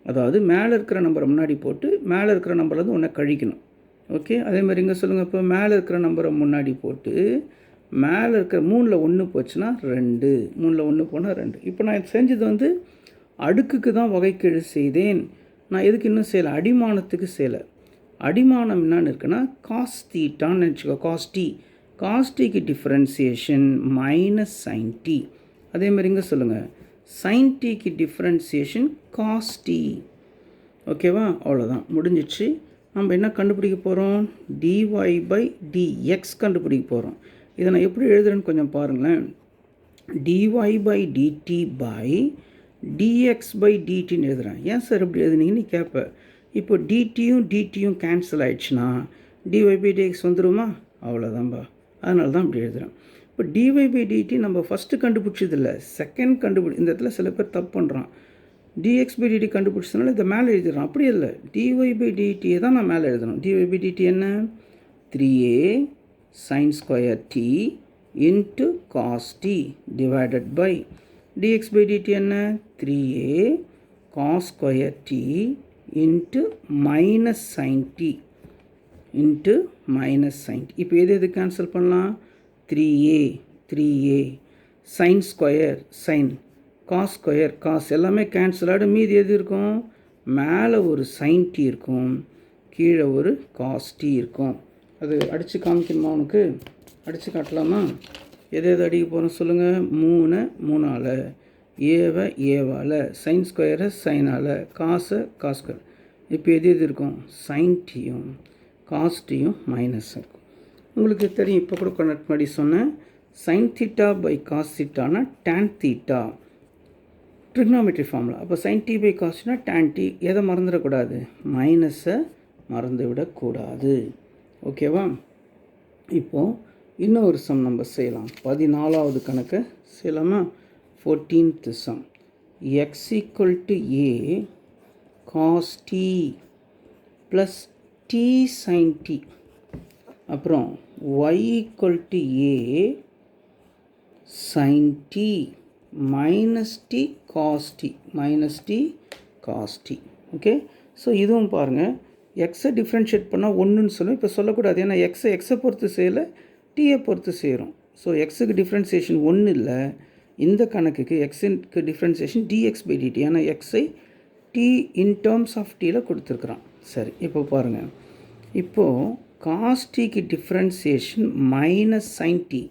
அதாவது மேலே இருக்கிற நம்பரை முன்னாடி போட்டு மேலே இருக்கிற நம்பர்லேருந்து ஒன்றை கழிக்கணும். ஓகே, அதே மாதிரி இங்கே சொல்லுங்கள். இப்போ மேலே இருக்கிற நம்பரை முன்னாடி போட்டு மேலே இருக்கிற 3ல் 1 போச்சுன்னா 2, 3ல் 1 போனால் 2. இப்போ நான் செஞ்சது வந்து அடுக்குக்கு தான் வகைக்கெழு செய்தேன். நான் எதுக்கு இன்னும் செய்யலை, அடிமானத்துக்கு செய்யலை. அடிமானம் என்னன்னு இருக்குன்னா காஸ் தீட்டான்னு நினச்சிக்கோ. காஸ் டீக்கு டிஃப்ரென்சியேஷன் மைனஸ் சைன் டி. அதே மாதிரி இங்கே சொல்லுங்கள், சைன் டீக்கு டிஃப்ரென்சியேஷன் காஸ் டி. ஓகேவா, அவ்வளோதான், முடிஞ்சிச்சு. நம்ம என்ன கண்டுபிடிக்க போகிறோம், dy by dx கண்டுபிடிக்க போகிறோம். இதை நான் எப்படி எழுதுறேன்னு கொஞ்சம் பாருங்களேன். dy by dt by dx by dtன்னு எழுதுகிறேன். ஏன் சார் இப்படி எழுதுனீங்கன்னு கேட்ப. இப்போ டிடியும் கேன்சல் ஆகிடுச்சுன்னா dy by dx வந்துடுமா? அவ்வளோதான்பா, அதனால தான் இப்படி எழுதுகிறேன். இப்போ dy by dt நம்ம ஃபஸ்ட்டு கண்டுபிடிச்சதில்லை, செகண்ட் இந்த இடத்துல சில பேர் தப்பு பண்ணுறான். dx by dt கண்டுபிடிச்சதுனால இதை மேலே எழுதிடுறான். அப்படி இல்லை, dy by dt தான் நான் மேலே எழுதணும். dy by dt என்ன, 3a sin square t into cos t divided by dx by dt என்ன, 3a cos square t into minus sin t into minus sin t. இப்போ எது கேன்சல் பண்ணலாம், 3a sin square sin cos square cos எல்லாமே cancel ஆகிடும். மீதி எது இருக்கும், மேலே ஒரு sin t இருக்கும், கீழே ஒரு cos t இருக்கும். அது அடித்து காமிக்கணுமா உனக்கு, அடித்து காட்டலாமா? எது அடிக்க போகிறோம் சொல்லுங்கள். 3ஆல், ஏவால், சைன் ஸ்கொயரை சைனால், காசை காஸ் ஸ்கொயர். இப்போ எது இருக்கும், சைன் டீயும் காஸ் டீயும் மைனஸ் இருக்கும். உங்களுக்கு தெரியும், இப்போ கூட கனெக்ட் பண்ணி சொன்னேன், சைன் தீட்டா பை காஸ் தீட்டானா டேன் தீட்டா, ட்ரிக்னாமெட்ரி ஃபார்முலா. அப்போ சைன் டி பை காஸ்னா டேன் டி. எதை மறந்துடக்கூடாது, மைனஸை மறந்து விடக்கூடாது. ஓகேவா, இப்போது இன்னொரு சம் நம்ம செய்யலாம். 14வது கணக்கை செய்யலாமா? 14th sum. x equal to a cos t plus t sin t. அப்புறம் y equal to a sin t minus t cos t minus t cos t. Okay, so இதுவும் பாருங்கள், எக்ஸை டிஃப்ரென்ஷியேட் பண்ணால் ஒன்றுன்னு சொல்லுவோம். இப்போ சொல்லக்கூடாது, ஏன்னா எக்ஸை பொறுத்து செய்யலை, டீயை பொறுத்து செய்கிறோம். ஸோ எக்ஸுக்கு டிஃப்ரென்சியேஷன் 1 இல்லை. இந்த கணக்குக்கு எக்ஸுக்கு டிஃப்ரென்சியேஷன் dx by dt. ஏன்னா எக்ஸை டி இன் டேர்ம்ஸ் ஆஃப் டீயில் கொடுத்துருக்குறான். சரி, இப்போ பாருங்கள், இப்போது காஸ் டீக்கு டிஃப்ரென்சியேஷன் மைனஸ் சைன் டி.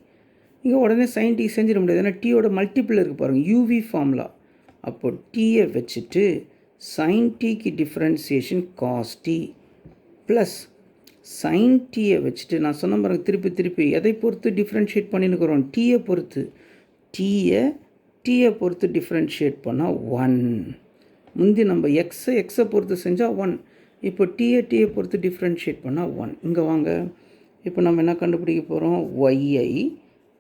இங்கே உடனே சைன் டி செஞ்சிட முடியாது, ஏன்னா டீயோட மல்டிப்பிள் இருக்குது பாருங்கள், யூவி ஃபார்முலா. அப்போது டீயை வச்சுட்டு சைன் டீக்கு differentiation cos t plus sine டீயை வச்சுட்டு நான் சொன்ன பாருங்கள், திருப்பி எதை பொறுத்து டிஃப்ரென்ஷியேட் பண்ணினுக்கிறோம், டீயை பொறுத்து. டீயை பொறுத்து டிஃப்ரென்ஷியேட் பண்ணால் 1. முந்தி நம்ம எக்ஸை பொறுத்து செஞ்சால் 1. இப்போ டீயை பொறுத்து டிஃப்ரென்ஷியேட் பண்ணால் 1. இங்கே வாங்க, இப்போ நம்ம என்ன கண்டுபிடிக்க போகிறோம், ஒய்யை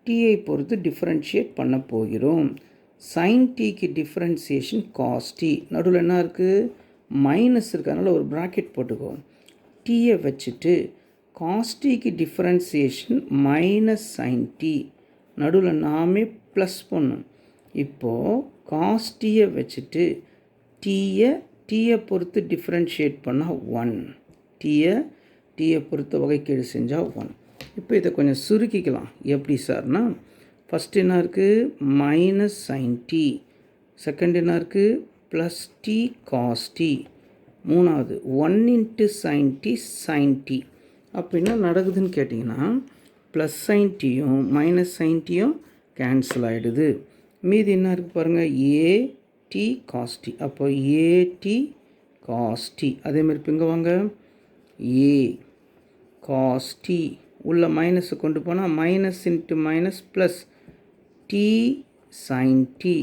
டீயை பொறுத்து டிஃப்ரென்ஷியேட் பண்ண போகிறோம். சைன் டீக்கு டிஃப்ரென்சியேஷன் காஸ் டி, நடுவில் என்ன இருக்குது, மைனஸ் இருக்குது, அதனால் ஒரு ப்ராக்கெட் போட்டுக்கோ. டீயை வச்சுட்டு காஸ் டீக்கு டிஃப்ரென்சியேஷன் மைனஸ் சைன் டி, நடுவில் நாமே ப்ளஸ் பண்ணும். இப்போது காஸ் டீயை வச்சுட்டு டீயை பொறுத்து டிஃப்ரென்ஷியேட் பண்ணால் 1. டீயை பொறுத்த வகைக்கெழு செஞ்சால் 1. இப்போ இதை கொஞ்சம் சுருக்கிக்கலாம். எப்படி சார்னா, ஃபஸ்ட் என்ன இருக்குது, மைனஸ் சைன் டி. செகண்ட் என்ன இருக்குது, ப்ளஸ் டி காஸ் டி. மூணாவது 1 இன்ட்டு சைன் டி. அப்போ என்ன நடக்குதுன்னு கேட்டிங்கன்னா, ப்ளஸ் சைன் டியும் மைனஸ் சைன் டியும் கேன்சல் ஆகிடுது. மீதி என்ன இருக்குது பாருங்கள், ஏடி காஸ் டி. அப்போ ஏடி காஸ் டி. அதேமாதிரி இப்போ இங்கே வாங்க, ஏ காஸ் டி உள்ள மைனஸை கொண்டு போனால் minus into minus plus t sine t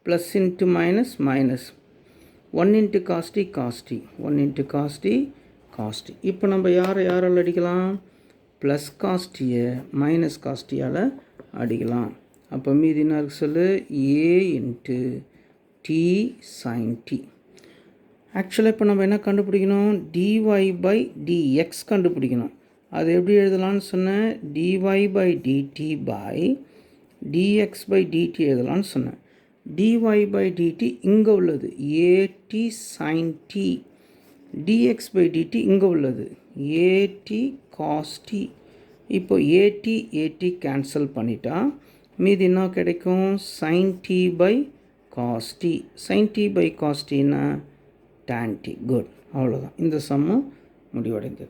plus into minus minus 1 into cos t 1 into cos t. இப்போ நம்ம யாரால் அடிக்கலாம், ப்ளஸ் காஸ்டியை மைனஸ் காஸ்டியால் அடிக்கலாம். அப்போ மீதி என்ன இருக்கு சொல்லு, A into D sine D. ஆக்சுவலாக இப்போ நம்ம என்ன கண்டுபிடிக்கணும், டிஒய் பை டிஎக்ஸ் கண்டுபிடிக்கணும். அது எப்படி எழுதலான்னு சொன்னேன், dy by dt by dx by dt எழுதலான்னு சொன்னேன். டிஒய் பை டிடி இங்கே உள்ளது at sine t, dx by dt இங்கே உள்ளது ஏடி காஸ் டி. இப்போ ஏடி கேன்சல் பண்ணிட்டா மீதி என்ன கிடைக்கும், sine t by cos t. Sine t by cos டின்னா tan t. குட், அவ்வளோதான். இந்த சம்மு முடிவடைந்தது.